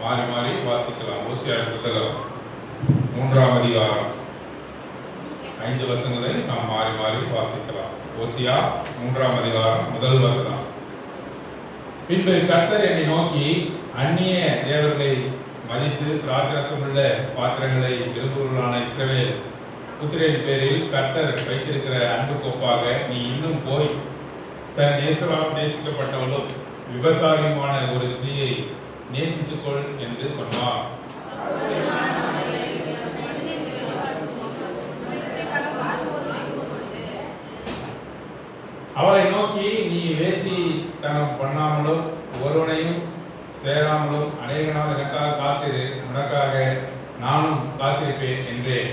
மாறி மாறி வாசிக்கலாம். ஓசியா புத்தகம் 3ஆம் அதிகாரம் 5 வசனங்களை நாம் மாறி மாறி வாசிக்கலாம். ஓசியா 3ஆம் அதிகாரம் 1 வசனம். பின்பு கர்த்தர் என்னை நோக்கி, அந்நிய தேவர்களை மதித்து திராட்சரசமுள்ள பாத்திரங்களை விரும்புவர்களான இஸ்ரவேல் புத்திரரின் பேரில் கர்த்தர் வைத்திருக்கிற அன்புக்கு ஒப்பாக நீ இன்னும் போய் தன் நேசரால் நேசிக்கப்பட்டவளும் விபச்சாரியுமான ஒரு ஸ்திரீயை நேசித்துக்கொள் என்று சொன்னார். அவளை நோக்கி, நீ வேசித்தனம் பண்ணாமலும் ஒருவனையும் சேராமலும் அநேக நாள் எனக்காக காத்திரு, உனக்காக நானும் காத்திருப்பேன் என்றேன்.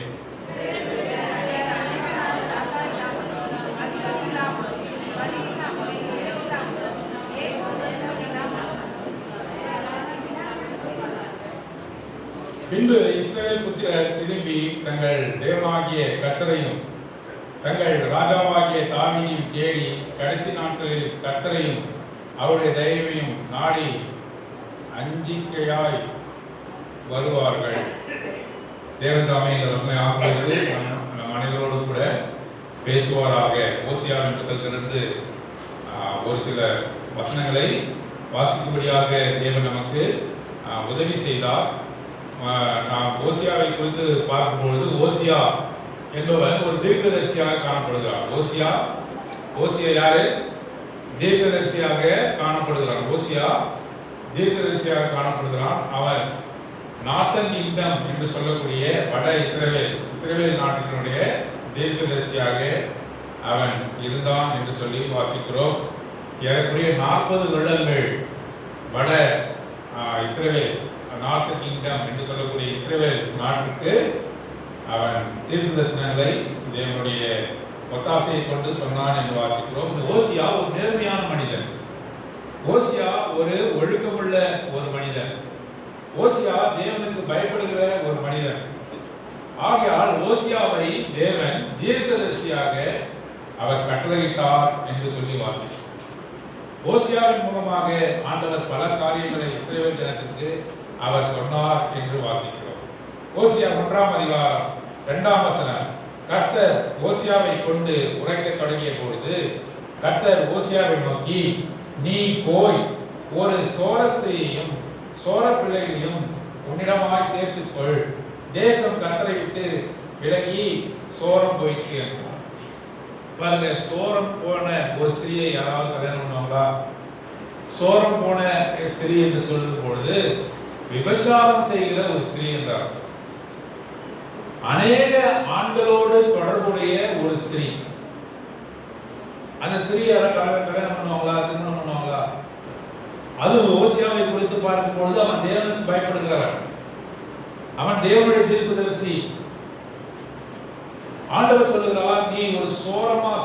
பின்பு இஸ்ரவேல் புத்திரர் திரும்பி தங்கள் தேவனாகிய கர்த்தரையும் தங்கள் ராஜாவாகிய தாவீதையும் தேடி கடைசி நாட்களில் கர்த்தரையும் அவருடைய தயவையும் நாடி அஞ்சிக்கையாய் வருவார்கள். தேவன் தாமே இந்த வசனத்தை ஆசீர்வதித்து நம் அனைவரோடு கூட பேசுவாராக. ஓசியாவின் புத்தகத்திலிருந்து ஒரு சில வசனங்களை வாசிக்கும்படியாக தேவன் நமக்கு உதவி செய்தார். நாம் ஓசியாவை குறித்து பார்க்கும்பொழுது ஓசியா என்பவன் ஒரு தீர்க்கதரிசியாக காணப்படுகிறார். ஓசியா யாரு? தீர்க்கதரிசியாக காணப்படுகிறான். ஓசியா தீர்க்கதரிசியாக காணப்படுகிறான். அவன் நார்த்தன் கிங்டம் என்று சொல்லக்கூடிய வட இஸ்ரவேல் நாட்டினுடைய தீர்க்கதரிசியாக அவன் இருந்தான் என்று சொல்லி வாசிக்கிறோம். ஏறக்குறைய 40 வருடங்கள் வட இஸ்ரவேல் நார்த் கிங்டம் என்று சொல்லக்கூடிய இஸ்ரவேல் நாட்டுக்கு அவன் தீர்க்க தரிசனங்களை தேவனுடைய ஒத்தாசையை கொண்டு சொன்னான் என்று வாசிக்கிறோம். ஓசியா ஒரு நேர்மையான மனிதன். ஓசியா ஒரு ஒழுக்கமுள்ள ஒரு மனிதன். ஓசியா தேவனுக்கு பயப்படுகிற ஒரு மனிதன். ஆகையால் ஓசியாவை தேவன் தீர்க்கதரிசியாக அவர் கட்டளையிட்டார் என்று சொல்லி வாசிக்கிறோம். ஓசியாவின் மூலமாக ஆண்டவர் பல காரியங்களை இஸ்ரவேல் ஜனத்திற்கு அவர் சொன்னார் என்று வாசிக்கிறோம். ஓசியா 1ஆம் அதிகாரம் 2ஆம் வசனம். கர்த்தர் ஓசியாவை கொண்டு உரைக்க தொடங்கிய பொழுது கர்த்தர் ஓசியாவை நோக்கி, நீ போய் ஒரு சோர ஸ்திரீயையும் சோர பிள்ளைகளையும் உன்னிடமாய் சேர்த்துக்கொள், தேசம் கர்த்தரை விட்டு விலகி சோரம் போயிற்று என்றார். பாருங்க, சோரம் போன ஒரு ஸ்திரீயை யாராவது கல்யாணம் பண்ணுவாங்களா? சோரம் போன ஸ்திரீ என்று சொல்லும் பொழுது விபச்சாரம் செய்கிற ஒரு ஸ்திரீ என்றார். அநேக ஆண்களோடு தொடர்புடைய ஒரு ஸ்திரீ. அந்த ஸ்திரீ கல்யாணம் பண்ணுவாங்களா? திருமணம் பண்ணுவாங்களா? அது ஓசியாவை குறித்து பார்க்கும் பொழுது அவன் தேவனுக்கு பயப்படுகிறான். அவன் தேவனுடைய தீர்க்கதரிசி. ஆண்டவர் சொல்லுகிறார், நீ ஒரு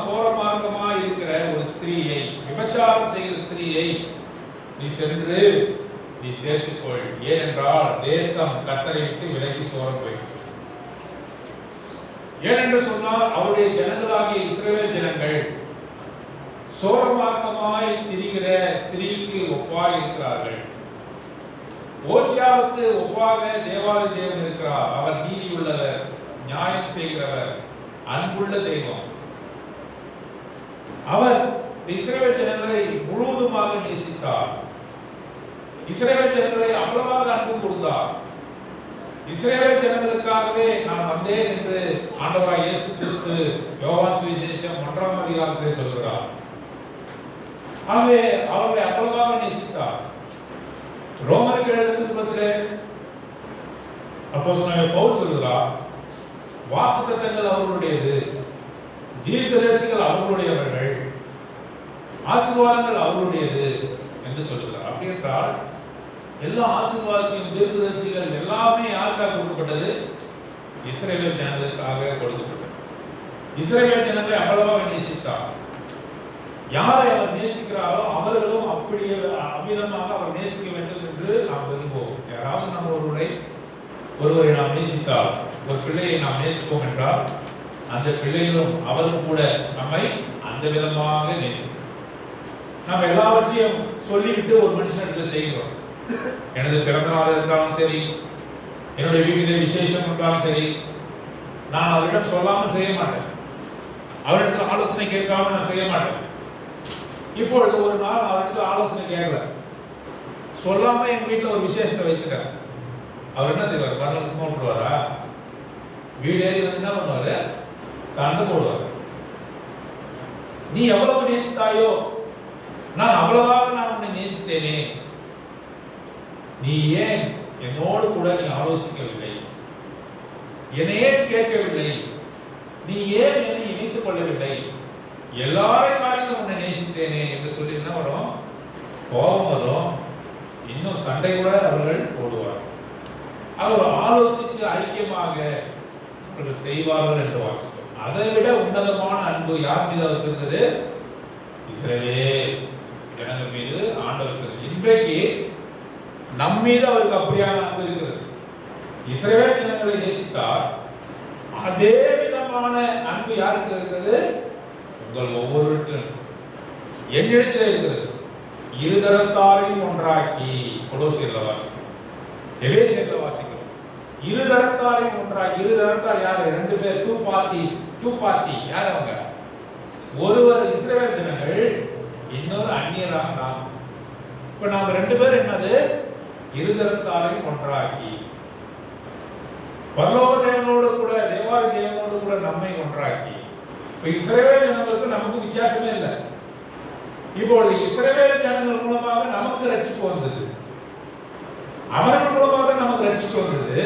சோரமார்க்கமா இருக்கிற ஒரு ஸ்திரீயை, விபச்சாரம் செய்கிற ஸ்திரீயை நீ சென்று நீ சேர்த்துக்கொள். ஏனென்றால் தேசம் கர்த்தரை விட்டு விலகி சோரம் போய். ஏனென்று சொன்னால் அவருடைய ஜனங்களாகிய இஸ்ரவேல் ஜனங்கள் சோரமார்க்கமாய் திரிகிற ஸ்திரீக்கு ஒப்பாய் இருக்கிறார்கள். ஓசியாவுக்கு ஒப்பாக தேவாலய தேவன் இருக்கிறார். அவர் நீதி உள்ளவர், நியாயம் செய்கிறவர், அன்புள்ள தெய்வம். அவர் இஸ்ரவேல் ஜனங்களை முழுவதுமாக நேசித்தார். இஸ்ரவேல் ஜனங்களை அவ்வளவாக அன்பு கொடுத்தார். இஸ்ரவேல் ஜனங்களுக்காகவே நான் வந்தேன் என்று ஆண்டவராய் இயேசு கிறிஸ்து யோவான் சுவிசேஷம் 1ஆம் அதிகாரத்திலே சொல்கிறார். ஆகவே அவரை அவ்வளவாக நேசித்தார். ரோமருக்கு எழுதின நிருபத்திலே அப்போஸ்தலனாகிய பவுல் சொல்கிறார், வாக்குத்தத்தங்கள் அவர்களுடையது, தீர்க்கதரிசிகள் அவர்களுடையவர்கள், ஆசீர்வாதங்கள் அவர்களுடையது என்று சொல்கிறார். அப்படி என்றால் எல்லா ஆசீர்வாதத்தையும் தீர்க்கதரிசிகள் எல்லாமே யாருக்காக கொடுக்கப்பட்டது? இஸ்ரவேல் ஜனங்களுக்காக கொடுக்கப்பட்டது. இஸ்ரவேல் ஜனங்களை அவ்வளவாக நேசித்தார். யாரை அவர் நேசிக்கிறாரோ அவர்களும் அப்படியே அவ்விதமாக அவர் நேசிக்க வேண்டும் என்று நாம் விரும்புவோம். யாராவது நம்ம ஒருவரை நாம் நேசித்தால், ஒரு பிள்ளையை நாம் நேசிப்போம் என்றால் அந்த பிள்ளைகளும் அவரும் கூட நம்மை அந்த விதமாக நேசிக்கும். நாம் எல்லாவற்றையும் சொல்லிவிட்டு ஒரு மனுஷனிடத்துல செய்கிறோம். எனது பிறந்த நாள் இருந்தாலும் சரி, என்னுடைய வீட்டிலே விசேஷம் இருந்தாலும் சரி, நான் அவரிடம் சொல்லாமல் செய்ய மாட்டேன். அவரிடத்தில் ஆலோசனை கேட்காம நான் செய்ய மாட்டேன். இப்பொழுது ஒரு நாள் அவரிடத்தில் ஆலோசனை கேட்கல, சொல்லாம எங்க வீட்டில் ஒரு விசேஷத்தை வைத்துக்க, அவர் என்ன செய்வார்? மறுநாள் சும்மா விட்டுருவாரா? வீடு ஏறி வந்து என்ன பண்ணுவாரு? சண்டை போடுவார். நீ எவ்வளவு நேசித்தாயோ, நான் அவ்வளவாக நான் உன்னை நேசித்தேனே, நீ ஏன் என்னோடு கூட நீ ஆலோசிக்கவில்லை, என்னை ஏன் கேட்கவில்லை, நீ ஏன் என்னை இணைத்துக் கொள்ளவில்லை, எல்லாரையும் காட்டிலும் உன்னை நேசித்தேனே என்று சொல்லி என்ன வரும்? கோபம் வரும். இன்னும் சண்டை கூட அவர்கள் போடுவார். அவர் ஆலோசித்து ஐக்கியமாக அவர்கள் செய்வார்கள் என்று வாசித்தோம். அதை விட உன்னதமான அன்பு யார் மீது அவருக்கு இருந்தது? இஸ்ரவேல் ஜனங்கள் மீது ஆண்டவருக்கு. இன்றைக்கு நம் மீது அவருக்கு அப்படியான அன்பு இருக்கிறது. இஸ்ரவேல் ஜனங்களை நேசித்தார், அதே விதமான அன்பு யாருக்கு இருக்கிறது? உங்கள் ஒவ்வொருவருக்கும் என்னிடத்தில் இருக்கிறது. இருதரத்தாரையும் ஒன்றாக்கி, கொலோசியர்ல வாசிக்கிறோம், எபேசியர்ல வாசிக்கிறோம். இருதரத்தாரையும் ஒன்றாக்கி. இருதரத்தார் யாரு? ரெண்டு பேர், டூ பார்ட்டி. யார் அவங்க? ஒருவர் இஸ்ரவேல் ஜனங்கள், இன்னொரு அந்நியராக நாம். இப்ப நாம ரெண்டு பேரும் என்னது? இருதரத்தாரையும் ஒன்றாக்கி. பரலோக தேவனோடு கூட, தேவாதி தேவனோடு கூட நம்மை ஒன்றாக்கி. இப்ப இஸ்ரவேல் ஜனங்களுக்கு நமக்கு வித்தியாசமே இல்லை. இப்பொழுது இஸ்ரவேல் ஜனங்கள் மூலமாக நமக்கு ரட்சிப்பு வந்தது, அவர்கள் மூலமாக நமக்கு ரட்சிப்பு வந்தது.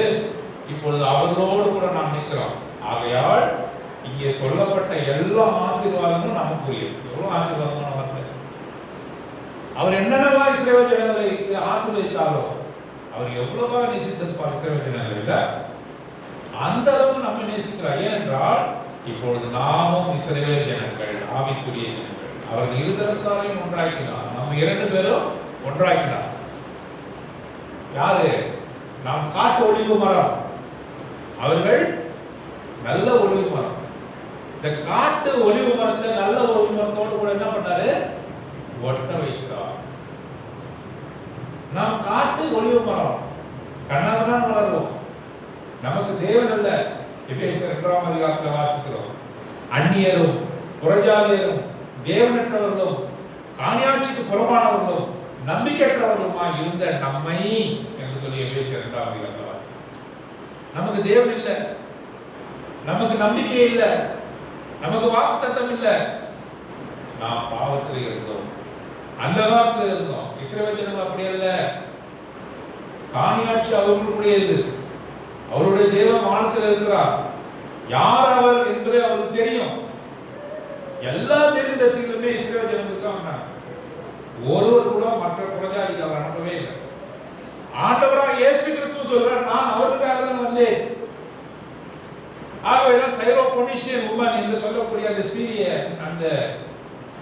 இப்பொழுது அவர்களோடு கூட நாம் நிற்கிறோம். ஆகையால் இங்கே சொல்லப்பட்ட எல்லா ஆசீர்வாதங்களும் நமக்குரியது. எவ்வளவு ஆசீர்வாதமான வார்த்தை! அவர் என்னென்னவா இஸ்ரவேல் ஜனங்களை ஆசீர்வதித்தாரோ, அவர் எவ்வளவா நேசித்திருப்பார் இஸ்ரவேல் ஜனங்களை, அந்த அளவு நம்ம நேசிக்கிறார். ஏனென்றால் இப்பொழுது நாமும் இஸ்ரவேல் ஜனங்கள், ஆவிக்குரிய ஜனங்கள். அவர்கள் இருதரத்தாரையும் ஒன்றாக்கினார், நம்ம இரண்டு பேரும் ஒன்றாக்கினார். யாரு? நாம் காட்டு ஒளிவு மரம், அவர்கள் நல்ல ஒளிவு மரம். இந்த காட்டு ஒளிவு மரத்தை நல்ல ஒளிவு மரத்தோடு கூட என்ன பண்ணாரு? ஒட்ட வைத்தார். நாம் காட்டு ஒளிவு மரம், கண்ணாதான் வளருவோம். நமக்கு தேவன் அல்ல. எபேசியர் 2ஆம் அதிகாரத்தில் வாசிக்கிறோம், அந்நியரும் புறஜாதியரும் தேவனற்றவர்களும் காணியாட்சிக்கு புறமானவர்களும் நம்பிக்கையற்றவர்களுமா இருந்த நம்மை என்று சொல்லி எபேசியர் 2ஆம் அதிகாரத்தில் வாசிக்கிறோம். நமக்கு தேவன் இல்லை, நமக்கு நம்பிக்கை இல்லை, நமக்கு வாக்குத்தத்தம் இல்லை. நாம் பாவத்தில் இருந்தோம், அந்த காலத்தில் இருந்தோம். இஸ்ரவேல் ஜனங்கள் அப்படி அல்ல. காணியாட்சி அவர்களுடையது, அவருடைய தேவன் வானத்தில் இருக்கிறார். யார் அவர் என்பதை அவருக்கு தெரியும். எல்லா தீர்க்கதரிசிகளுமே இஸ்ரவேல் ஜனங்களுக்கு தான் வந்தாங்க. ஒருவர் கூட மற்ற புறஜாதிக்கு அவர் அனுப்பவே இல்லை. ஆண்டவராக இயேசு கிறிஸ்து சொல்றார், நான் அவருக்காக வந்தேன். ஆகவேதான் சைரோபோனிஷியன் உமன் என்று சொல்லக்கூடிய அந்த சீரிய அந்த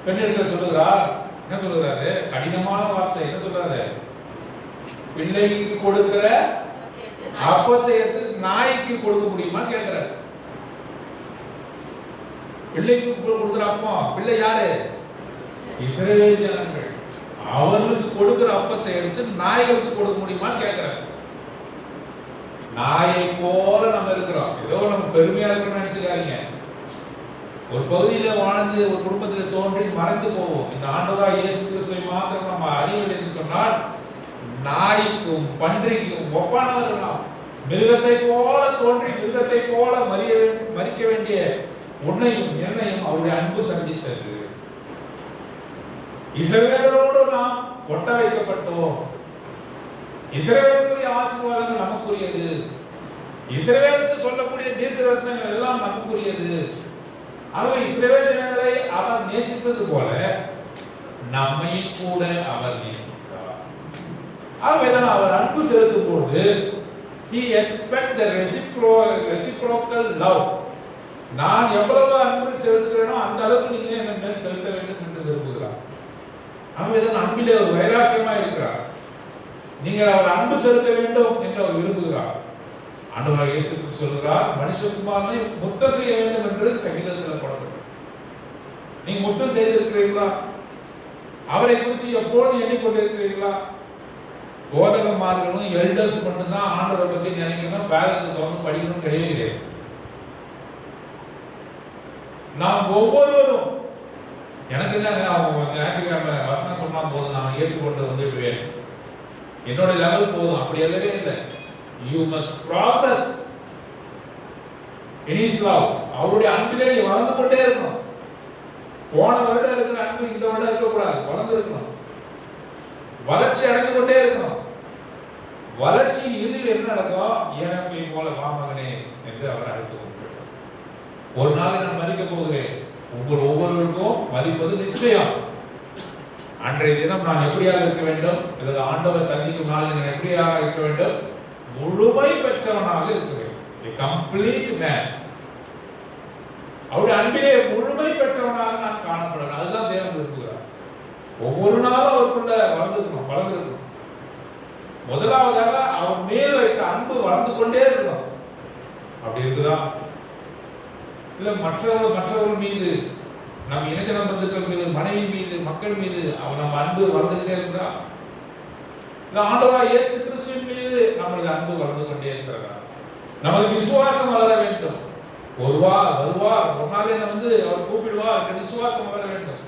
பெண்ணிடத்தில் சொல்லுகிறார். என்ன சொல்லுகிறாரு? கடினமான வார்த்தை. என்ன சொல்றாரு? பிள்ளைக்கு கொடுக்கிற அப்பத்தை எடுத்து நாய்க்கு கொடுக்க முடியுமான்னு கேட்கிறார். பிள்ளைக்கு கொடுக்கிற அப்பம், பிள்ளை யாரு? இஸ்ரவேல் ஜனங்கள். அவர்களுக்கு கொடுக்கிற அப்பத்தை எடுத்து நாய்களுக்கு கொடுக்க முடியுமான்னு கேட்கிறார். நாயை போல நம்ம இருக்கிறோம். ஏதோ நம்ம பெருமையா இருக்கணும்னு நினைச்சுக்காதீங்க. ஒரு பகுதியில வாழ்ந்து ஒரு குடும்பத்தில் தோன்றி மறைந்து போவோம். இந்த ஆண்டவராக இயேசு கிறிஸ்துவை மாத்திரம் நம்ம அறியவில்லை என்று சொன்னால் நாய்க்கும் பன்றிக்கும் ஒப்பானவர்களாம். மிருகத்தை போல தோன்றி மிருகத்தை போல மறிக்க வேண்டிய உன்னையும் என்னையும் அவருடைய அன்பு சந்தித்தது. இஸ்ரவேலோடு நாம் ஒட்ட வைக்கப்பட்டோம். இஸ்ரவேலுடைய ஆசீர்வாதங்கள் நமக்குரியது. இஸ்ரவேலுக்கு சொல்லக்கூடிய தீர்க்க தரிசனங்கள் எல்லாம் நமக்குரியது. ஆகவே இஸ்ரவேல் ஜனங்களை அவர் நேசித்தது போல நம்மை கூட அவர் நேசித்தார். ஆகவே அவர் அன்பு செலுத்தும் போது he expect the reciprocal love. நான் எவ்வளவு அன்பு செலுத்துகிறேனோ அந்த அளவுக்கு நீங்க என் மேல் செலுத்த வேண்டும் என்று விரும்புகிறார். ஆகவே அன்பிலே ஒரு வைராக்கியமா இருக்கிறார். நீங்கள் அவர் அன்பு செலுத்த வேண்டும் என்று அவர் விரும்புகிறார். ஆண்டவராகிய இயேசு கிறிஸ்து சொல்கிறார், மனுஷகுமாரனை முத்தம் செய்ய வேண்டும் என்று சங்கீதத்தில் போடப்பட்டது. நீங்க முத்தம் செய்திருக்கிறீர்களா? அவரை குறித்து எப்போது எண்ணிக்கொண்டிருக்கிறீர்களா? போதகமார்களும் எல்டர்ஸ் மட்டும்தான் ஆண்டவரை பற்றி நினைக்கணும், வேதத்தை தொடர்ந்து படிக்கணும் கிடையவே கிடையாது. நாம் ஒவ்வொருவரும் எனக்கு என்ன அவங்க ஞாயிற்றுக்கிழமை வசனம் சொன்னா போதும் நான் ஏற்றுக்கொண்டு வந்துடுவேன், என்னோட லெவல் போதும், அப்படி எல்லவே இல்லை. You must progress in his love. அவருடைய அன்பிலே நீ வளர்ந்து கொண்டே இருக்கணும். போன வருடம் இருக்கிற அன்பு இந்த வருடம் இருக்கக்கூடாது, வளர்ந்து இருக்கணும், வளர்ச்சி அடைந்து கொண்டே இருக்கணும். வளர்ச்சி இறுதியில் என்ன நடக்கும்? எனக்கு போல மாமகனே என்று அவர் அழைத்து கொண்டிருக்கிறார். ஒரு நாள் நான் மதிக்க போகிறேன், ஒவ்வொருவருக்கும் மதிப்பது நிச்சயம். அன்றைய தினம் நான் எப்படியாக இருக்க வேண்டும், அல்லது ஆண்டவர் சந்திக்கும் நாள் நான் எப்படியாக இருக்க வேண்டும்? முழுமை பெற்றவனாக இருக்க வேண்டும். A complete man. அவருடைய அன்பிலே முழுமை பெற்றவனாக நான் காணப்படணும். அதுதான் தேவன் விரும்புகிறார். ஒவ்வொரு நாளும் அவருக்குள்ள வளர்ந்துருக்கணும். முதலாவதாக அவர் மேல் வைத்த அன்பு வளர்ந்து கொண்டே இருக்கணும். அப்படி இருக்குதா? இல்ல மற்றவர்கள் மீது, நம் இணையதள பந்துக்கள் மீது, மனைவி மீது, மக்கள் மீது அவர் நம்ம அன்பு வளர்ந்துகிட்டே இருக்குதா? இல்ல ஆண்டவராகிய இயேசு கிறிஸ்துவின் மீது நம்முடைய அன்பு வளர்ந்து கொண்டே இருக்கிறதா? நமது விசுவாசம் வளர வேண்டும். வருவார் ஒரு நாள் என்ன அவர் கூப்பிடுவார், விசுவாசம் வளர வேண்டும்.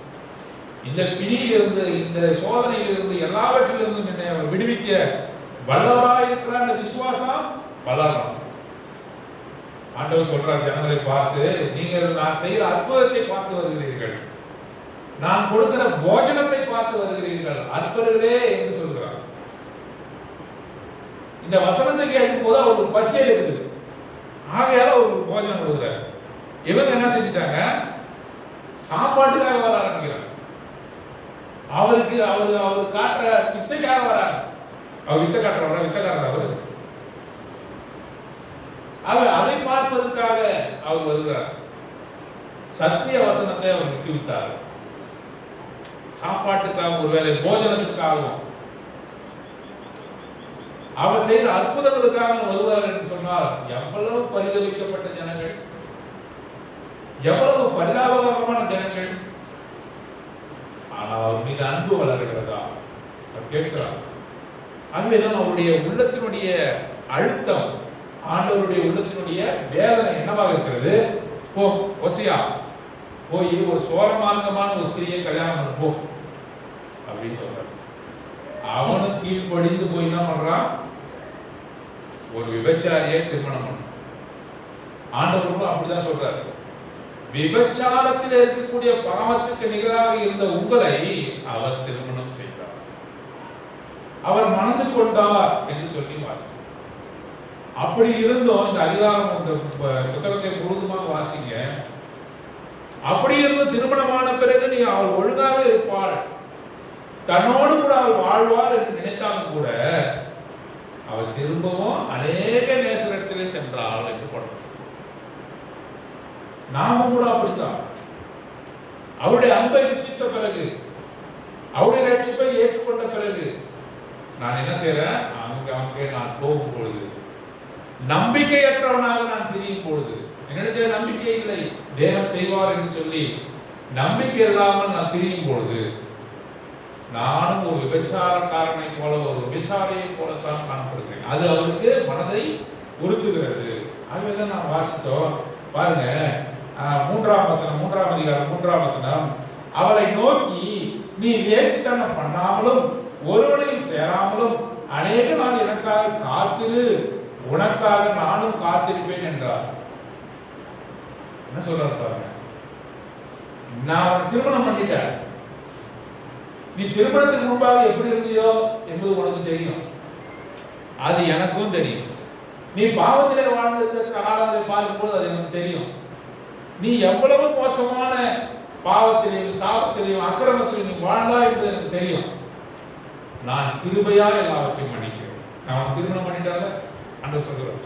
இந்த பிணியிலிருந்து, இந்த சோதனையிலிருந்து, எல்லாவற்றிலிருந்து என்னை அவர் விடுவிக்க வல்லவராய் இருக்கிறார். இந்த விசுவாசம் வளரணும். ஆண்டவர் சொல்றார், ஜனங்களை பார்த்து, நீங்கள் நான் செய்கிற அற்புதத்தை பார்த்து வருகிறீர்கள், நான் கொடுக்கிற போஜனத்தை பார்த்து வருகிறீர்கள், அற்புதங்களே என்று சொல்கிறார். இந்த வசனத்தை கேட்கும் போது அவருக்கு பசி இருக்குது, ஆகையால ஒரு போஜனம் கொடுக்குறாரு. இவங்க என்ன செஞ்சுட்டாங்க? சாப்பாட்டுக்காக வர ஆரம்பிக்கிறாங்க. அவருக்கு அவர் காட்டுற வித்தைக்காக வராங்க. அவர் வித்தை காட்டுறவரா? வித்தைக்காரர் அவர் அதை பார்ப்பதற்காக அவர் வருகிறார். சத்திய வசனத்தை அவர் விட்டு விட்டார். சாப்பாட்டுக்காக, ஒருவேளை போஜனத்துக்காகவும், அவர் செய்த அற்புதங்களுக்காக வருவார் என்று சொன்னால், எவ்வளவு பரிதவிக்கப்பட்ட ஜனங்கள், எவ்வளவு பரிதாபகரமான ஜனங்கள். ஆனால் அவர் மீது அன்பு வளர்கிறதா? அவர் கேட்கிறார். அங்குதான் அவருடைய உள்ளத்தினுடைய அழுத்தம், ஆண்டவருடைய உள்ளத்தினுடைய வேதனை என்னவாக இருக்கிறது? போ ஒசியா, போய் ஒரு சோரமார்க்கமான ஒரு ஸ்திரியை கல்யாணம் பண்ண போ அப்படின்னு சொல்றார். அவனும் கீழ்ப்படிந்து போய் என்ன பண்றான்? ஒரு விபச்சாரியை திருமணம் பண்ண. ஆண்டவரும் அப்படிதான் சொல்றாரு. விபச்சாரத்தில் இருக்கக்கூடிய பாவத்துக்கு நிகராக இருந்த உங்களை அவர் திருமணம் செய்தார், அவர் மணந்து கொண்டார் என்று சொல்லி வாசிக்கிறோம். அப்படி இருந்தும் இந்த அதிகாரம், இந்த புத்தகத்தை முழுதுமாக வாசிங்க. அப்படி இருந்து திருமணமான பிறகு நீ அவள் ஒழுங்காக இருப்பாள், தன்னோடு கூட அவள் வாழ்வாள் என்று நினைத்தாலும் கூட அவள் திரும்பவும் அநேக நேசரிடத்திலே சென்றாள் என்று போடுறோம். நாமும் கூட அப்படித்தான். அவருடைய அன்பை ருசித்த பிறகு, அவருடைய ரட்சிப்பை ஏற்றுக்கொண்ட பிறகு நான் என்ன செய்யறேன்? அங்கே நான் போகும் பொழுது, நம்பிக்கையற்றவனாக நான் திரியும் பொழுது, என்னிடத்தில் நம்பிக்கை இல்லை தேவன் செய்வார் என்று சொல்லி நம்பிக்கை இல்லாமல் நான் திரியும் பொழுது, நானும் ஒரு விபச்சாரக்காரனை போல, ஒரு விபச்சாரியை போலத்தான் காணப்படுகிறேன். அது அவருக்கு மனதை உறுத்துகிறது. ஆகவேதான் நான் வாசித்தோம் பாருங்க, 3ஆம் வசனம், 3ஆம் அதிகாரம் 3ஆம் வசனம். அவளை நோக்கி, நீ வேசித்தனம் பண்ணாமலும் ஒருவனையும் சேராமலும் அநேக நாள் எனக்காக காத்திரு, உனக்காக நானும் காத்திருப்பேன் என்றார். என்ன சொல்றாரு பாருங்க, நான் திருமணம் பண்ணிட்டேன், நீ திருமணத்துக்கு முன்பாக எப்படி இருந்தியோ என்பது உனக்கு தெரியும், அது எனக்கும் தெரியும். நீ பாவத்திலே வாழ்ந்த காலங்களை பார்க்கும்போது அது எனக்கு தெரியும். நீ எவ்வளவு மோசமான பாவத்திலையும் சாபத்திலையும் அக்கிரமத்திலையும் நீ வாழ்ந்தா என்பது எனக்கு தெரியும். நான் கிருபையால் எல்லாவற்றையும் மன்னிக்கிறேன். நான் திருமணம் பண்ணிட்டாங்க அன்று சொல்கிறேன்,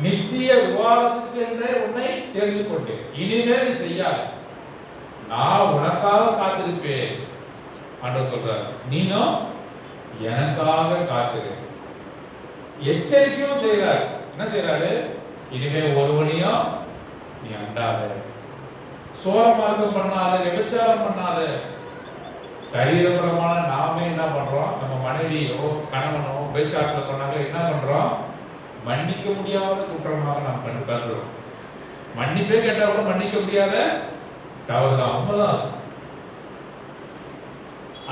நித்திய விவாதத்துக்கு என்றே உன்னை தெரிந்து கொண்டேன், இனிமேல் செய்யாது, நான் உனக்காக காத்திருப்பேன் ஆண்டவர் சொல்றார். நீனும் எனக்காக காத்திரு. எச்சரிக்கையும் செய்யறாரு. என்ன செய்யறாரு? இனிமே ஒருவனையும் நீ அண்டாத, சோரமார்க்கம் பண்ணாத, விபச்சாரம் பண்ணாத, சரீரபரமான நாமே என்ன பண்றோம்? நம்ம மனைவியோ கணவனோ பேச்சாட்டில் பண்ணாங்க என்ன பண்றோம்? மன்னிக்க முடியாத குற்றமாக நாம் கருதுறோம். மன்னிப்பே கேட்டா கூட மன்னிக்க முடியாத தவறுதான், உண்மைதான்.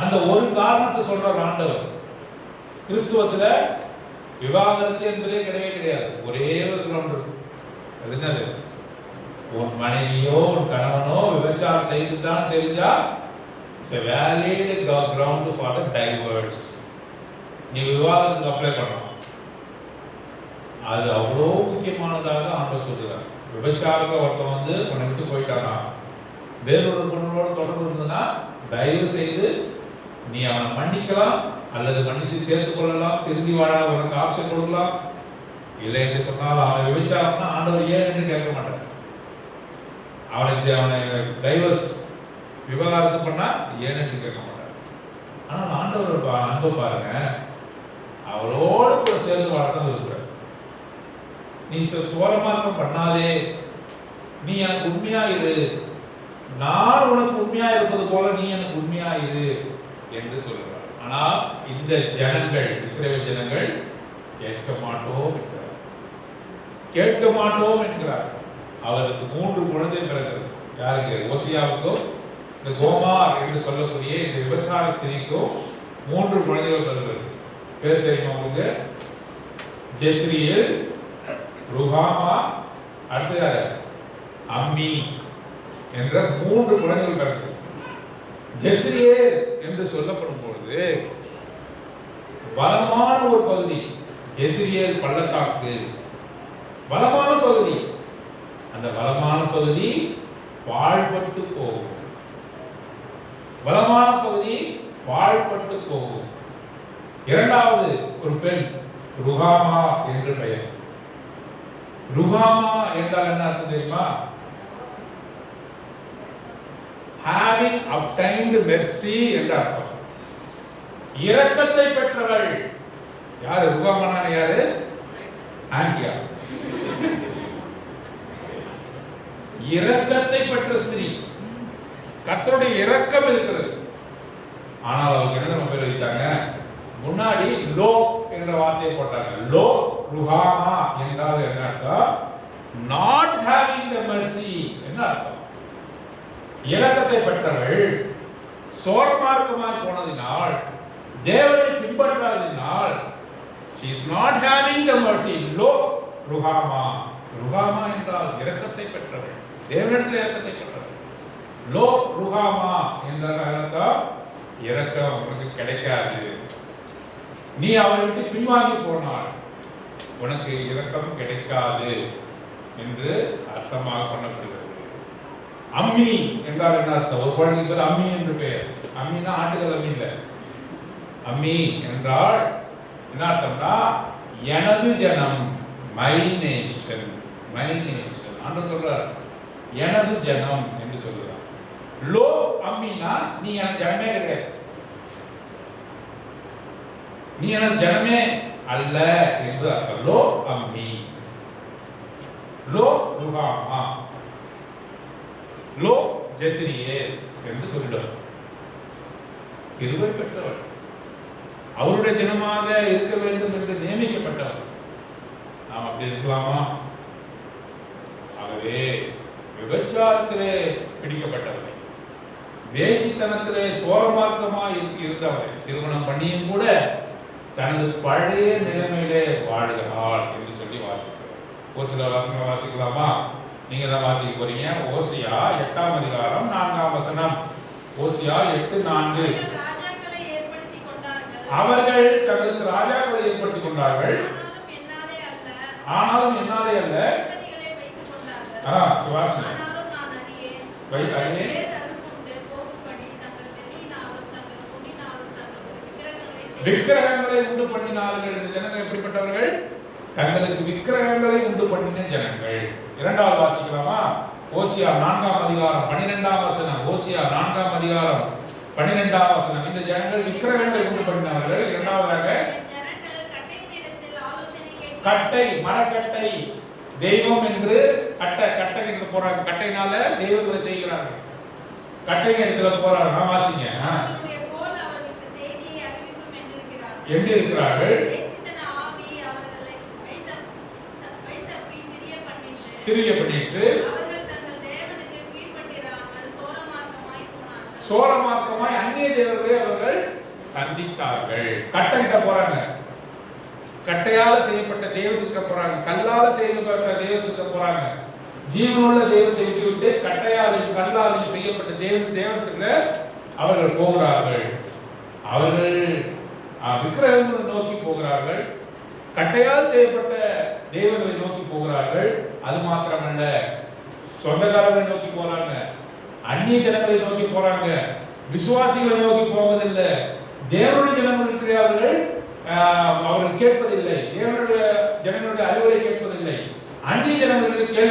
அந்த ஒரு காரணத்தை சொல்ற ஆண்டவர். கிறிஸ்துவத்துல விவாகரத்து என்பதே கிடையவே கிடையாது. ஒரே ஒரு கிரவுண்ட். அது என்னது? உன் மனைவியோ உன் கணவனோ விபச்சாரம் செய்துதான் தெரிஞ்சா it's a valid ground for the divorce. நீ விவாகரத்துக்கு அப்ளை பண்ணலாம். அது அவ்வளோ முக்கியமானதாக ஆண்டவர் சொல்கிறார். விபச்சாரத்தை ஒருத்தன் வந்து உன்னை விட்டு போயிட்டானா, வேறொரு பொண்ணோட தொடர்பு இருந்ததுன்னா தயவு செய்து நீ அவனை மன்னிக்கலாம், அல்லது மன்னித்து சேர்த்துக் கொள்ளலாம், திரும்பி வாழ உனக்கு ஆப்ஷன் கொடுக்கலாம். இல்லை என்று சொன்னால் அவனை விபச்சாரம்னா ஆண்டவர் ஏன் என்று கேட்க மாட்டார். அவனை டைவர்ஸ் விவாகரத்து பண்ணா ஏன் என்று கேட்க மாட்டார். ஆனால் ஆண்டவர் அன்பு பாருங்க, அவரோடு கூட சேர்ந்து வாழத்தான் இருக்கிறார். நீ சோரமார்க்கம் பண்ணாதே, நீ எனக்கு உண்மையா இரு, நான் உனக்கு உண்மையா இருப்பது போல நீ எனக்கு உண்மையா இரு என்று சொல்கிறார். ஆனால் இந்த ஜனங்கள், இஸ்ரவேல் ஜனங்கள் கேட்க மாட்டோம் என்கிறார். கேட்க மாட்டோம் என்கிறார். அவருக்கு 3 குழந்தை பிறகு யாருக்கு? ஓசியாவுக்கும் இந்த கோமார் என்று சொல்லக்கூடிய இந்த விபச்சார ஸ்திரீக்கும் 3 குழந்தைகள் பிறகு. பேர் தெரியுமா உங்களுக்கு? ஜெஸ்ரியேல், ருஹாமா, அடுத்து அம்மி என்ற 3 குழந்தைகள் பிறகு. ஜெஸ்ரியேல் என்று சொல்லப்படும் பொழுது பலமான ஒரு பகுதி, ஜெஸ்ரியேல் பள்ளத்தாக்கு பலமான பகுதி. அந்த பலமான பகுதி பாழ்பட்டு போகும். பலமான பகுதி பாழ்பட்டு போகும். இரண்டாவது ஒரு பெண், ருஹாமா என்று பெயர். ருஹாமா என்றால் என்ன அர்த்தம் தெரியுமா? having obtained mercy என்ற அர்த்தம். இரக்கத்தை பெற்றவள். யாரு ருஹாமானா? யாரு? ஆங்கியா. இரக்கத்தை பெற்ற ஸ்திரீ. கர்த்தருடைய இரக்கம் இருக்கிறது. ஆனால் அவருக்கு என்ன நம்ம பேர் வைத்தாங்க? முன்னாடி லோ என்ற வார்த்தையை போட்டாங்க. லோ ருஹாமா என்றால் என்ன அர்த்தம்? not having the mercy என்ன அர்த்தம்? இரக்கத்தை பெற்றவள் சோரமார்க்கமாய் போனதினால், தேவனை பின்பற்றாததினால், she is not having the mercy. Lo Ruhamah. Ruhamah என்றால் இரக்கத்தை பெற்றவள், தேவனிடத்தில் இரக்கத்தை பெற்றவள். லோ ருஹாமா என்றால் இரக்கம் உனக்கு கிடைக்காது, நீ அவரை விட்டு பின்வாங்கி போனால் உனக்கு இரக்கம் கிடைக்காது என்று அர்த்தமாக பண்ணப்படுகிறது. அம்மி என்றால் என்ன அர்த்தம்? ஒரு குழந்தைக்கு பேர் அம்மி என்று பெயர். அம்மினா ஆட்டுகள் அம்மி இல்லை. அம்மி என்றால் என்ன அர்த்தம்னா எனது ஜனம், மை நேஷன். மை நேஷன் ஆண்டவர் சொல்றார், எனது ஜனம் என்று சொல்றார். லோ அம்மினா நீ எனக்கு ஜனமே கிடையாது, நீ எனது ஜனமே அல்ல என்று அர்த்தம். லோ அம்மி, லோ ருஹாமா, லோ ஜெஸ்ரியேல் என்று சொல்லிடுவார். கிருபை பெற்றவர், அவருடைய ஜனமாக இருக்க வேண்டும் என்று நியமிக்கப்பட்டவர். நாம் அப்படி இருக்கலாமா? ஆகவே விபச்சாரத்திலே பிடிக்கப்பட்டவரை, வேசித்தனத்திலே சோரமார்க்கமாக இருந்தவரை திருமணம் பண்ணியும் கூட தனது பழைய நிலைமையிலே வாழ்கிறாள் என்று சொல்லி வாசிக்கிறார். ஒரு சில வசனம் வாசிக்கலாமா? நீங்க தான் வாசிக்க போறீங்க. ஓசியா 8ஆம் அதிகாரம் 4ஆம் வசனம். ஓசியா 8:4. அவர்கள் தங்களுக்கு ராஜாக்களை ஏற்படுத்திக் கொண்டார்கள், ஆனாலும் என்னாலே அல்ல. சுவாசனை விக்கிரகங்களை உண்டு பண்ணினார்கள். இந்த ஜனங்கள் எப்படிப்பட்டவர்கள்? தங்களுக்கு விக்கிரகங்களை உண்டு பண்ணின ஜனங்கள். 2வது வாசிக்கலாமா? ஓசியா 4ஆம் அதிகாரம் 12ஆம் வசனம். ஓசியா 4ஆம் அதிகாரம் 12ஆம் வசனம். இந்த ஜனங்கள் விக்கிரகங்களை உண்டு பண்ணினார்கள். இரண்டாவதாக கட்டை, மரக்கட்டை, தெய்வம் என்று கட்டை என்று போறாங்க. கட்டைனால தெய்வங்களை செய்கிறார்கள். கட்டை இடத்துல போறாங்க. வாசிங்க. எங்க இருக்கிறார்கள்? திரிய பண்ணிட்டு சோரமார்க்கமாய் அந்நிய தேவர்களை அவர்கள் சந்தித்தார்கள். கட்டங்கிட்ட போறாங்க, கட்டையால செய்யப்பட்ட தெய்வத்திட்ட போறாங்க, கல்லால செய்யப்பட்ட தெய்வத்திட்ட போறாங்க. ஜீவனுள்ள தெய்வத்தை விட்டுவிட்டு கட்டையாலும் கல்லாலும் செய்யப்பட்ட தெய்வத்திற்கு அவர்கள் போகிறார்கள். அவர்கள் விக்கிரகங்களை நோக்கி போகிறார்கள், கட்டையால் செய்யப்பட்ட தெய்வங்களை நோக்கி போகிறார்கள். அது மாத்திரமல்ல, சொந்தக்காரர்களை நோக்கி போறாங்க, அந்நிய ஜனங்களை நோக்கி போறாங்க, விசுவாசிகளை நோக்கி போவதில்லை. தேவனுடைய ஜனங்கள் இருக்கிறார்கள், அவர்கள் கேட்பதில்லை. தேவனுடைய ஜனங்களுடைய அறிவுரை கேட்பதில்லை, அந்நிய ஜனங்களுக்கு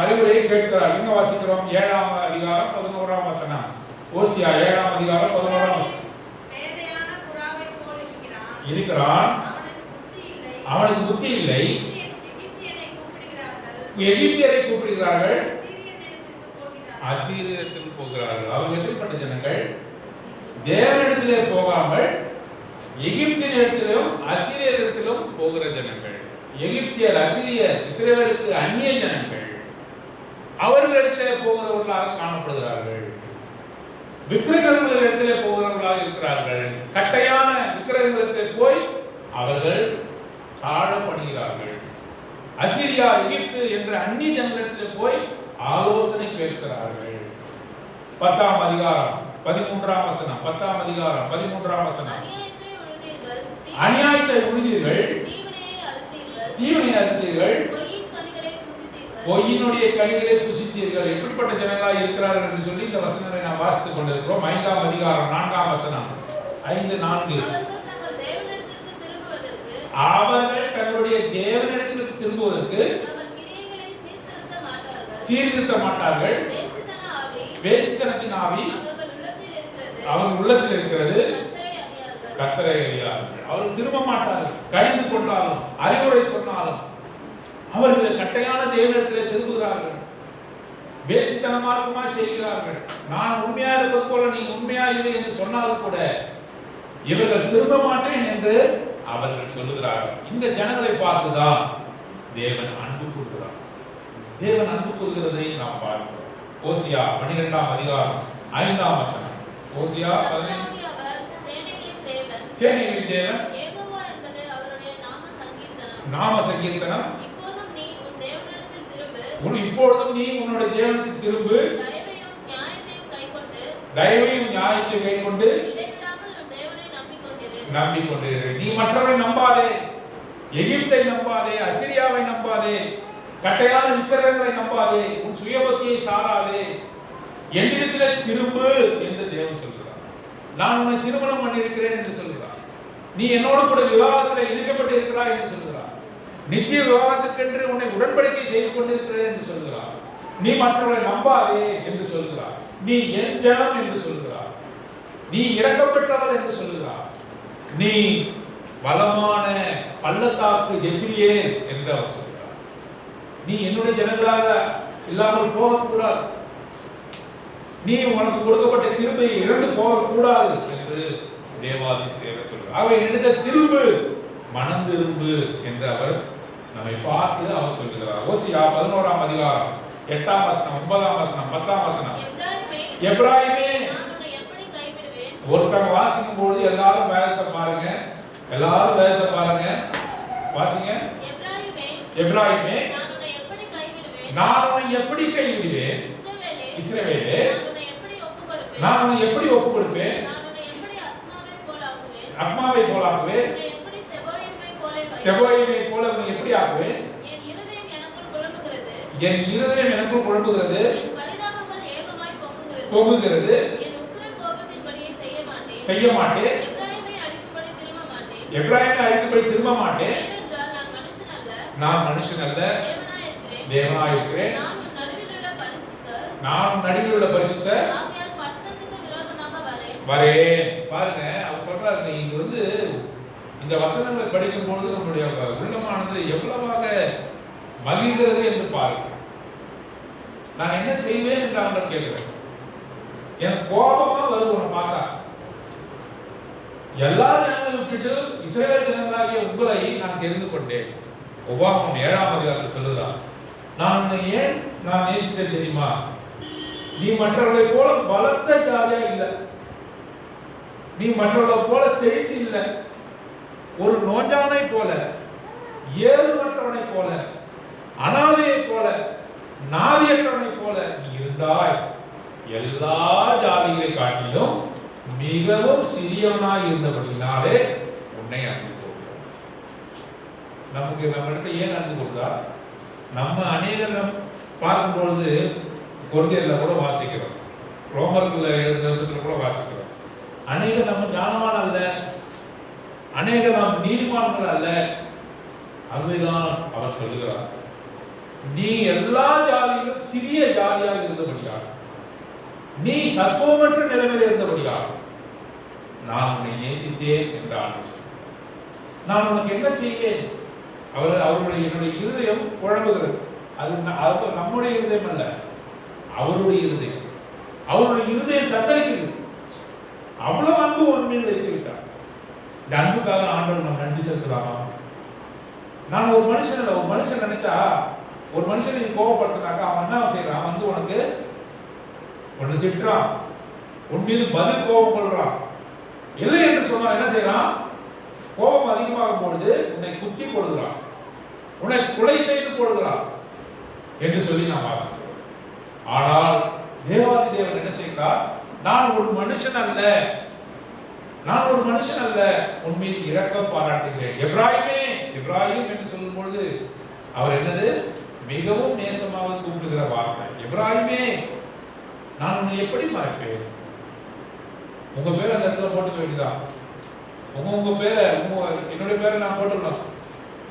அறிவுரையை கேட்கிறார். எங்க வாசிக்கிறோம்? 7ஆம் அதிகாரம் 11ஆம் வசனம். ஓசியா 7ஆம் அதிகாரம் 11ஆம் வசனம். இருக்கிறான், அவனுக்கு புத்தி இல்லை, எகிப்தியரை கூப்பிடுகிறார்கள், அசீரியத்துக்கு போகிறார்கள். அவங்க எப்படிப்பட்ட ஜனங்கள்? தேவனிடத்திலே போகாமல் எகிப்தின் இடத்திலும் அசீரியர் இடத்திலும் போகிற ஜனங்கள். எகிப்தியர், அசீரியர் இஸ்ரவேலுக்கு அந்நிய ஜனங்கள். அவர்களிடத்திலே போகிறவர்களாக காணப்படுகிறார்கள், விக்கிரகங்களிடத்திலே போகிறவர்களாக இருக்கிறார்கள். கட்டையான விக்கிரகங்களுக்கு போய் அவர்கள் தாழ பணிகிறார்கள். அசீரியா, எகிப்து என்ற அந்நிய ஜனங்களிடத்திலே போய் ஆலோசனை கேட்கிறார்கள். 10ஆம் அதிகாரம் 13ஆம் வசனம். 10ஆம் அதிகாரம் 13ஆம் வசனம். அநியாயத்தை உழுதீர்கள், தீவனை அறுத்தீர்கள், பொய்யினுடைய கனிகளை புசித்தீர்கள். எப்படிப்பட்ட ஜனங்களாக இருக்கிறார்கள் என்று சொல்லி இந்த வசனங்களை நாம் வாசித்துக் கொண்டிருக்கிறோம். 5ஆம் அதிகாரம் 4ஆம் வசனம். 5:4. அவர்கள் தங்களுடைய தேவனிடத்திற்கு திரும்புவதற்கு சீர்திருத்த மாட்டார்கள். வேசித்தனத்தின் ஆவி அவர்கள் உள்ளத்தில் இருக்கிறது, கர்த்தரை அறியார்கள். அவர்கள் திரும்ப மாட்டார்கள். கடிந்து கொண்டாலும் அறிவுரை சொன்னாலும் அவர்கள் கட்டையான தேவனிடத்தில் திரும்புகிறார்கள், வேசித்தனமார்க்கமாக செய்கிறார்கள். நான் உண்மையா இருப்பது போல நீ உண்மையா இல்லை என்று சொன்னாலும் கூட இவர்கள் திரும்ப மாட்டேன் என்று அவர்கள் சொல்லுகிறார்கள். இந்த ஜனங்களை பார்த்துதான் தேவன் அன்பு கூறுகிறார். தேவன் அன்பு கூறுகிறதை நாம் பார்க்கிறோம். ஓசியா 12ஆம் அதிகாரம் 5ஆம் வசனம். ஓசியா 15. சேனைகளின் தேவன் யெகோவா என்பது அவருடைய நாம சங்கீர்த்தனம். இப்பொழுதும் நீ உன்னுடைய தேவனுக்கு திரும்பு, தயவையும் நியாயத்தையும் கைக்கொண்டு நம்பிக்கொண்டிரு. நீ மற்றவரை நம்பாதே, எகிப்தை நம்பாதே, அசிரியாவை நம்பாதே, கட்டையான விக்கிரகங்களை நம்பாதே, உன் சுயபக்தியை சாராதே, என்னிடத்திலே திரும்பு என்று தேவன் சொல்கிறார். நான் உன்னை திருமணம் பண்ணியிருக்கிறேன் என்று சொல்கிறார். நீ என்னோடு கூட விவாகத்தில் இணைக்கப்பட்டு இருக்கிறாய் என்று சொல்கிறார். நித்திய விவாகத்துக்கென்று உன்னை உடன்படிக்கை செய்து கொண்டிருக்கிறேன் என்று சொல்கிறார். நீ மற்றவரை நம்பாதே என்று சொல்கிறார். நீ என் ஜனம் என்று சொல்கிறார். நீ இரக்கப்பட்டவள் என்று சொல்கிறார். நீ பலமான பள்ளத்தாக்கு ஜெசிலியே என்று அவர் சொல்கிறார். நீ என்னுடைய ஜனங்களாக இல்லாமல் போகக்கூடாது, நீ உனக்கு கொடுக்கப்பட்ட கிருபையை இழந்து போகக்கூடாது என்று தேவாதி தேவர் சொல்கிறார். அவை என்னிட திரும்பு, மனம் திரும்பு என்று அவர் நம்மை பார்த்து அவர் சொல்கிறார். ஓசியா 11ஆம் அதிகாரம் 8ஆம் வசனம், 9ஆம் வசனம், 10ஆம் வசனம். எப்ராயிமே, ஒருத்தங்க வாசிக்கும் பொழுது எல்லாரும் வேதத்தை பாருங்க, எல்லாரும் வேதத்தை பாருங்க, வாசிங்க. எப்ராயிமே, நான் உன்னை எப்படி கைவிடுவேன்? இஸ்ரவேலே, நான் உன்னை எப்படி ஒப்பு கொடுப்பேன்? அக்மாவை போலாக்குவேன், செபோயிமை போல உன்னை எப்படி ஆக்குவேன்? என் இருதயம் எனக்குள் குழம்புகிறது, பொங்குகிறது, செய்ய மாட்டேன். எப்ராயிமை அழிக்கும்படி திரும்ப மாட்டேன். நான் மனுஷன் அல்ல, தேவனாய் இருக்கிறேன். நான் நடுவில் உள்ள பரிசுத்தர் வரேன். பாருங்க, அவர் சொல்றாரு, இங்க வந்து இந்த வசனங்களை படிக்கும் பொழுது நம்முடைய உள்ளமானது எவ்வளவாக மகிழ்கிறது என்று பாருங்க. நான் என்ன செய்வேன் என்று அவர்கள் கேட்கிறேன். எனக்கு கோபமா வருது உன்னை பார்த்தா. எல்லா ஜனங்களையும் விட்டுட்டு இஸ்ரவேல் ஜனங்களாகிய உங்களை நான் தெரிந்து கொண்டேன். உபாகமம் 7ஆம் அதிகாரத்தில் சொல்லுகிறார், நான் உன்னை ஏன் நான் நேசித்தேன் தெரியுமா? நீ மற்றவர்களை போல பலத்த ஜாதியா இல்லை, நீ மற்றவர்களை போல செழித்து இல்லை, ஒரு நோஞ்சானை போல, ஏழு மற்றவனை போல, அனாதையை போல, நாதியற்றவனை போல நீ இருந்தாய். எல்லா ஜாதிகளை காட்டிலும் மிகவும் சிறியவனாய் இருந்தபடினாலே உன்னை அன்பு கொடுத்தார். நமக்கு நம்ம இடத்துல ஏன் அன்பு கொடுத்தா? நம்ம அநேகர் பார்க்கும்பொழுது கொரிந்தியர்ல கூட வாசிக்கிறோம், ரோமர்ல எழுதுறதுல கூட வாசிக்கிறோம், அநேகர் நம்ம ஞானவான் அல்ல, அநேகர் நாம் நீதிமான்கள் அல்ல. அதுதான் அவர் சொல்லுகிறார், நீ எல்லா ஜாதியிலும் சிறிய ஜாதியாக இருந்தபடியால், நீ சத்துவமற்ற நிலைமையில் இருந்தபடியால் நான் உன்னை நேசித்தேன் என்றார். நான் உனக்கு என்ன செய்வேன்? அவருடைய என்னுடைய இருதயம் குழம்புகிறது. அது நம்முடைய இருதயம் அல்ல, அவருடைய இருதயம். அவருடைய இருதயம் தத்தளிக்கிறது. அவ்வளவு அன்பு உண்மையில் வைத்து விட்டார். இந்த அன்புக்காக ஆண்டவர் நம்ம நன்றி செலுத்தலாமா? நான் ஒரு மனுஷன் நினைச்சா, ஒரு மனுஷனை நீ கோபப்படுத்தினாக்கா அவன் என்ன செய்யறான்? வந்து உனக்கு உன்னை திட்டுறான், உன் மீது பதில் கோபம் கொள்றான். இல்லை என்று சொன்னா என்ன செய்யறான்? கோபம் அதிகமாகும் பொழுது உன்னை குத்தி போடுகிறான், உன்னை கொலை செய்து போடுகிறான் என்று சொல்லி நாம் வாசிக்கிறோம். ஆனால் தேவாதி தேவன் என்ன செய்கிறார்? நான் ஒரு மனுஷன் அல்ல, நான் ஒரு மனுஷன் அல்ல, உன் மீது இரக்கம் பாராட்டுகிறேன். எப்ராயிம் என்று சொல்லும் பொழுது அவர் என்னது? மிகவும் நேசமாக கூப்பிடுகிற வார்த்தை. எப்ராயிமே, நான் உன்னை எப்படி மறப்பேன்? உங்க பேரை அந்த இடத்துல போட்டுக்க வேண்டியதான். உங்க பேரை, என்னுடைய பேரை நான் போட்டுக்கலாம்,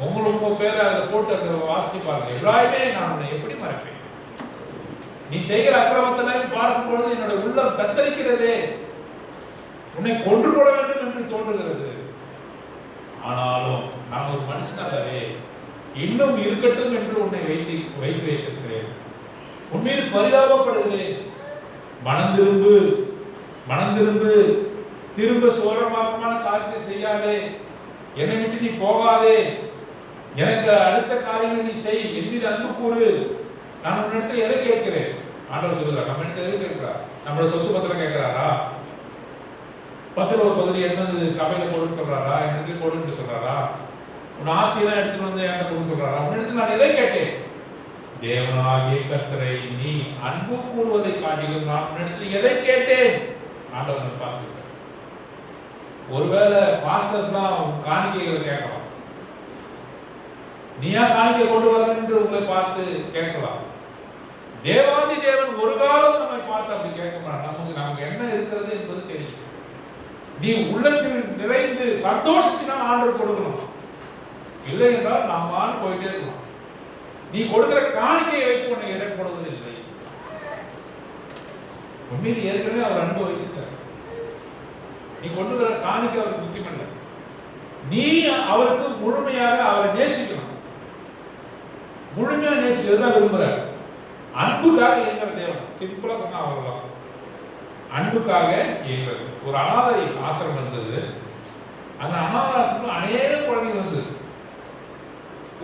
உங்க பேரை அதில் போட்டு அந்த வாசிச்சு பாருங்க. எப்ராயிமே, நான் உன்னை எப்படி மறப்பேன்? நீ செய்கிற அக்கிரமத்தெல்லாம் பார்க்கும் பொழுது என்னுடைய உள்ளம் தத்தளிக்கிறதே, உன்னை கொன்று போட வேண்டும் என்று தோன்றுகிறது. ஆனாலும் நான் ஒரு மனுஷனாகவே இன்னும் இருக்கட்டும் என்று உன்னை வைத்து வைத்திருக்கிறேன். உன் மீது பரிதாபப்படுகிறேன். மனம் திரும்பு, திரும்ப சோரமாக்கமான காரியத்தை செய்யாதே, என்னை விட்டு நீ போகாதே, எனக்கு அடுத்த காரியங்களை நீ செய், என் மீது அன்பு கூறு. நான் உன்னிடத்தில் எதை கேட்கிறேன்? ஆண்டவர் சொல்லுகிறார், நம்ம இடத்துல எது கேட்கிறார்? நம்மளோட சொத்து பத்திரம் கேட்கிறாரா? பத்துல ஒரு பகுதி என்னது சபையில போடுன்னு சொல்றாரா? என்னது போடுன்னு சொல்றாரா? உன் ஆசையெல்லாம் எடுத்துட்டு வந்து என்கிட்ட கொடுன்னு சொல்றாரா? உன்னிடத்தில் நான் எதை கேட்டேன்? தேவனாகிய கர்த்தரை நீ அன்பு கூறுவதை காட்டிலும் நான் உன்னிடத்தில் எதை கேட்டேன்? ஆண்டவர் பார்த்து, ஒருவேளை பாஸ்டர்ஸ்லாம் காணிக்கைகளை கேட்கலாம், நீயா காணிக்கை கொண்டு வர என்று உங்களை பார்த்து கேட்கலாம். தேவாதி தேவன் ஒரு காலம் நம்மை பார்த்து அப்படி கேட்க மாட்டான். நமக்கு என்ன இருக்கிறது என்பது தெரியும். நீ உள்ளத்தில் நிறைந்து சந்தோஷத்தினால் ஆண்டவர் கொடுக்கணும், இல்லை என்றால் நாம் போயிட்டே இருக்கணும். நீ கொடுக்கிற காணிக்கையை வைத்து உன்னை எடை போடுவது இல்லை. உண்மையில் ஏற்கனவே அவர் அன்பு வச்சுட்டார். நீ கொண்டு வர காணிக்கை அவருக்கு முக்கியமல்ல, நீ அவருக்கு முழுமையாக அவரை நேசிக்கணும். முழுமையாக நேசிக்கிறது தான் விரும்புகிறார். அன்புக்காக இயங்குற தேவன், சிம்பிளா சொன்னா அவ்வளவுதான். அன்புக்காக இயங்குறது. ஒரு அனாதை ஆசிரமம் இருந்தது. அந்த அனாதை ஆசிரமம் அநேக குழந்தைகள் வந்தது.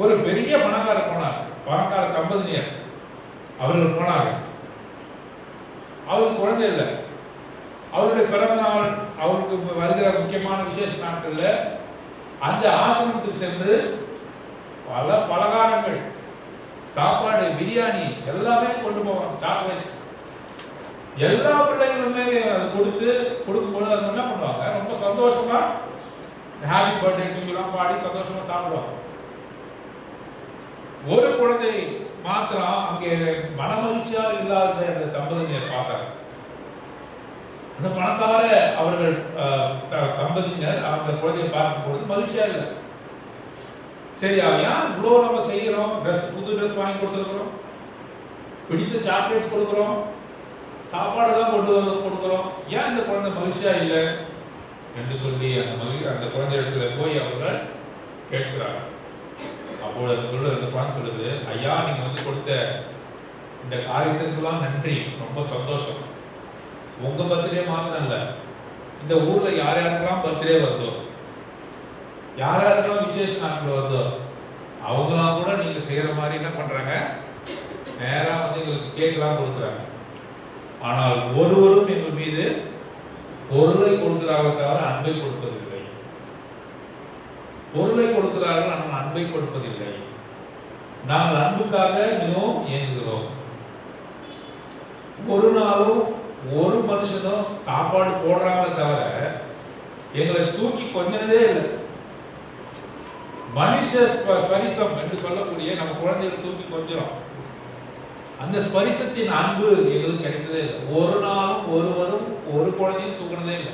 ஒரு பெரிய பணக்காரர் போனார், பணக்கார தம்பதியினர் அவர்கள் போனாங்க. அவருக்கு குழந்தை இல்லை. அவருடைய பிறந்த நாள், அவருக்கு வருகிற முக்கியமான விசேஷ நாட்கள்ல அந்த ஆசிரமத்துக்கு சென்று பல பலகாரங்கள், சாப்பாடு, பிரியாணி எல்லாமே கொண்டு போவாங்க, சாக்லேட்ஸ் எல்லா பிள்ளைகளுமே அது கொடுக்கும்போது அது என்ன பண்ணுவாங்க, ரொம்ப சந்தோஷமா ஹாப்பி பர்த்டே டுலாம் பாடி சந்தோஷமா சாப்பிடுவாங்க. ஒரு குழந்தை மாத்திரம் அங்கே மனமகிழ்ச்சியா இல்லாத அந்த தம்பதியினர் பார்த்தாங்க. அந்த பணக்கார அவர்கள் தம்பதியினர் அந்த குழந்தையை பார்க்கும்போது மகிழ்ச்சியா இல்லை. சரி, ஏன் இவ்வளோ நம்ம செய்கிறோம், புது ட்ரெஸ் வாங்கி கொடுத்துருக்குறோம், பிடித்த சாக்லேட்ஸ் கொடுக்குறோம், சாப்பாடுலாம் கொடுக்குறோம், ஏன் இந்த குழந்தை மகிழ்ச்சியா இல்லை என்று சொல்லி அந்த குழந்தை இடத்துல போய் அவர்கள் கேட்கிறார்கள். அப்போது அந்த குழந்தை சொல்லுது, ஐயா, நீங்க கொடுத்த இந்த காரியத்துக்கெல்லாம் நன்றி, ரொம்ப சந்தோஷம். உங்க பர்த்டே மாத்திரம் இல்லை, இந்த ஊர்ல யார் யாருக்கெல்லாம் பர்த்டே வருதோ, யார் யாருக்கெல்லாம் விசேஷ நாட்கள் வருதோ, அவங்களாம் கூட நீங்க செய்யற மாதிரி என்ன பண்றாங்க, நேரா வந்து எங்களுக்கு கேட்கலாம் கொடுக்குறாங்க. ஆனால் ஒருவரும் எங்கள் மீது பொருளை கொடுக்கிறார்கள் தவிர அன்பை கொடுப்பதில்லை. பொருளை கொடுக்கிறார்கள் ஆனால் அன்பை கொடுப்பதில்லை. நாங்கள் அன்புக்காக மிகவும் இயங்குகிறோம். ஒரு நாளும் ஒரு மனுஷனும் சாப்பாடு போடுறாங்களே தவிர எங்களை தூக்கி கொஞ்சதே இல்லை. மனுஷ ஸ்பரிசம் என்று சொல்லக்கூடிய நம்ம குழந்தைகளை தூக்கி கொஞ்சம் அந்த ஸ்பரிசத்தின் அன்பு எங்களுக்கு கிடைத்ததே இல்லை. ஒரு நாளும் ஒருவரும் ஒரு குழந்தையும் தூக்கினதே இல்லை.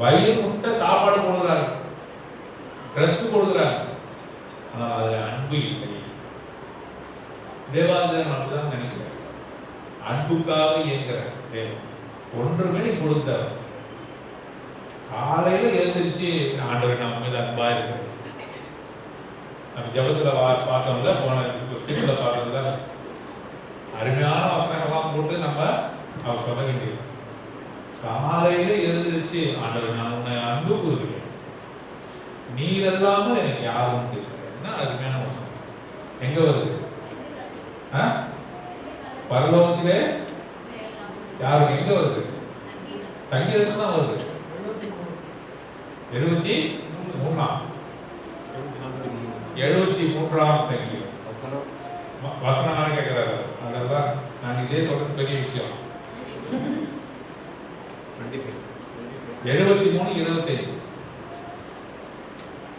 வயிறு முட்டை சாப்பாடு கொடுக்குறாங்க, ட்ரெஸ் கொடுக்குறாங்க, ஆனால் அதுல அன்பு இல்லை. தேவாலயம் அப்படிதான் நினைக்கிறேன். அன்புக்காக இயங்குற தேவன் ஒன்றுமே நீ கொடுத்தார். காலையில எழுந்திரிச்சு ஆண்டவர் நம்ம மீது அன்பா இருக்கு. நம்ம ஜபத்துல பார்த்தோம்ல, போன ஸ்கிரிப்ட்ல பார்த்ததுல அருமையான வசனங்கள்லாம் போட்டு நம்ம அவர் சொல்ல வேண்டியது. காலையில எழுந்திரிச்சு ஆண்டவர் நான் உன்னை அன்பு கூறுகிறேன், நீர் இல்லாமல் எனக்கு யாரும் தெரியல. என்ன அருமையான வசனம். எங்க வருது? பரலோகத்திலே யாரும் எங்க வருது? சங்கீதத்துல தான் வருது. 73ஆம் சங்கீதம் வசனம் கேட்கிறாரு. அதெல்லாம் நான் இதே சொல்றது பெரிய விஷயம். 73:25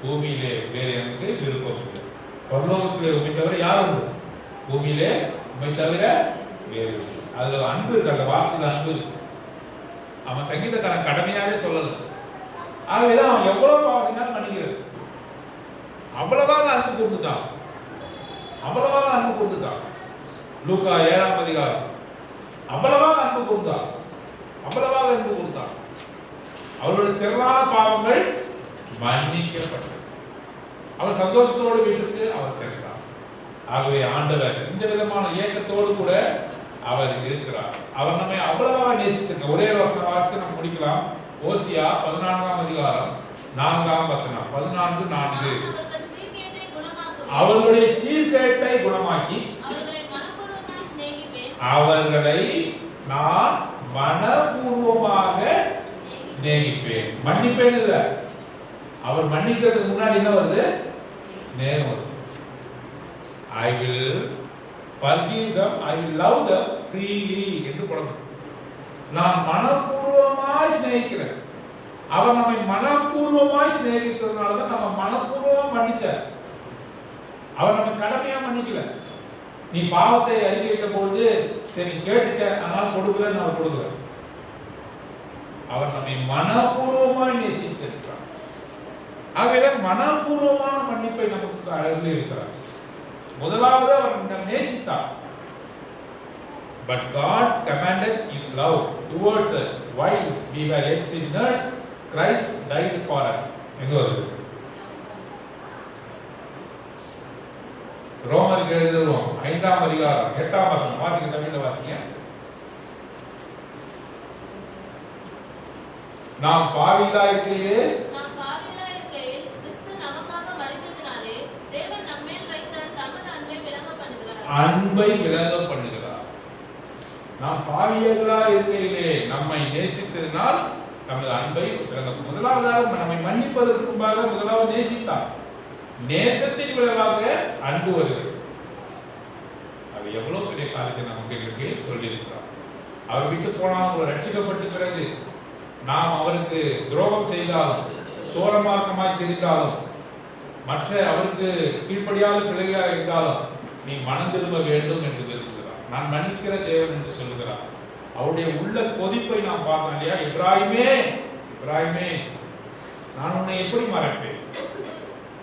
பூமியிலே வேறு எனக்கு விருப்பம் இல்லை, பரலோகத்திலே உண்மை தவிர யார் உண்டு? பூமியிலே உண்மை தவிர வேறு. அதுல அன்பு இருக்கு, அந்த வார்த்தையில அன்பு இருக்கு. அவன் சங்கீதக்காரன் கடமையாவே சொல்லல. ஆகவேதான் அவன் எவ்வளவு வாசினாலும் மன்னிக்கிறது. அவ்வளவாக அன்பு கொடுத்துட்டான், அவ்வளவாக அன்பு கொடுத்துட்டான். லூக்கா 7ஆம் அதிகாரம் அவ்வளவாக அன்பு கொடுத்தான், அவ்வளவாக அன்பு கொடுத்தான். அவருடைய திரளான பாவங்கள் மன்னிக்கப்பட்டது. அவர் சந்தோஷத்தோடு வீட்டுக்கு அவர் சென்றார். ஆகவே ஆண்டவர் இந்த விதமான ஏக்கத்தோடு கூட அவர் இருக்கிறார். அவர் நம்மை அவ்வளவாக நேசித்திருக்க. ஒரே வசனம் வாசித்து நம்ம முடிக்கலாம். ஓசியா 14ஆம் அதிகாரம் 4ஆம் வசனம். 14:4 அவர்களுடைய சீர்கேட்டை குணமாக்கி அவர்களை நான் மனப்பூர்வமாக சிநேகிப்பேன். மன்னிப்பேன் இல்ல, அவர் மன்னிக்கிறதுக்கு முன்னாடி என்ன வருது? ஸ்நேகம் வருது. I will forgive them, I will love them freely என்று போடணும். நான் மனப்பூர்வமாய் சிநேகிக்கிறேன். அவர் நம்மை மனப்பூர்வமாய் சிநேகிக்கிறதுனால தான் நம்ம மனப்பூர்வமா மன்னிச்சார். அவர் நம்ம கடமையா மன்னிக்கல. நீ பாவத்தை அறிக்கையிட்ட பொழுது சரி கேட்டுட்ட, ஆனால் கொடுக்கலன்னு அவர் கொடுக்கல. அவர் நம்மை மனப்பூர்வமாய் நேசித்திருக்கிறார். ஆகவே மனப்பூர்வமான மன்னிப்பை நமக்கு அருள் இருக்கிறார். முதலாவது அவர் நேசித்தார். But God commanded His love towards us while we were yet sinners. Christ died for us. எங்க வருது? ரோமருக்கு எழுதுவோம் 5ஆம் அதிகாரம் 8ஆம் வசனம். வாசிங்க, தமிழ்ல வாசிங்க. நாம் பாவிகளாய் இருக்கையிலே கிறிஸ்து நமக்காக மரித்ததினாலே தேவன் நம்மேல் வைத்த தமது அன்பை விளங்க பண்ணுகிறார். நாம் பாவிகளாய் இருக்கையிலே நம்மை நேசித்ததினால் தமது அன்பை விளங்க. முதலாவதாக நம்மை மன்னிப்பதற்கு முன்பாக முதலாவது நேசித்தார். நேசத்தின் விளைவாக அன்பு வருகிறது. அது எவ்வளவு பெரிய காரியத்தை நமக்கு சொல்லியிருக்கிறார். அவர் விட்டு போனால் ரட்சிக்கப்பட்ட பிறகு நாம் அவருக்கு துரோகம் செய்தாலும், சோரமார்க்கமாய் தெரிந்தாலும், மற்ற அவருக்கு கீழ்ப்படியாத பிள்ளைகளாக இருந்தாலும் நீ மனம் திரும்ப வேண்டும் என்று விரும்புகிறார். நான் மன்னிக்கிற தேவன் என்று சொல்லுகிறார். அவருடைய உள்ள கொதிப்பை நாம் பார்க்கணும் இல்லையா? இப்ராஹிமே, இப்ராஹிமே, நான் உன்னை எப்படி மறப்பேன்?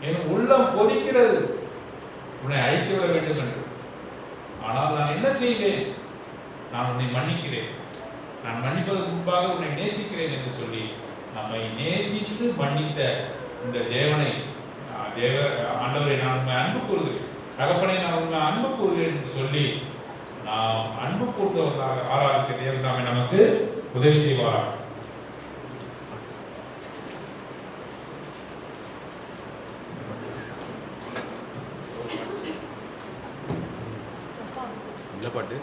என் உள்ளம் கொதிக்கிறது உன்னை அழித்து விட வேண்டும் என்று. ஆனால் நான் என்ன செய்வேன்? நான் உன்னை மன்னிக்கிறேன். நான் மன்னிப்பதற்கு முன்பாக உன்னை நேசிக்கிறேன் என்று சொல்லி நம்மை நேசித்து மன்னித்த இந்த தேவனை, ஆண்டவரை நான் உண்மை அன்பு கூறுகிறேன், தகப்பனை நான் உண்மை அன்பு கூறுகிறேன் என்று சொல்லி நாம் அன்பு கூறுவதாக ஆராதிக்க தேவன் நமக்கு உதவி செய்வார். நல்ல பாட்டு.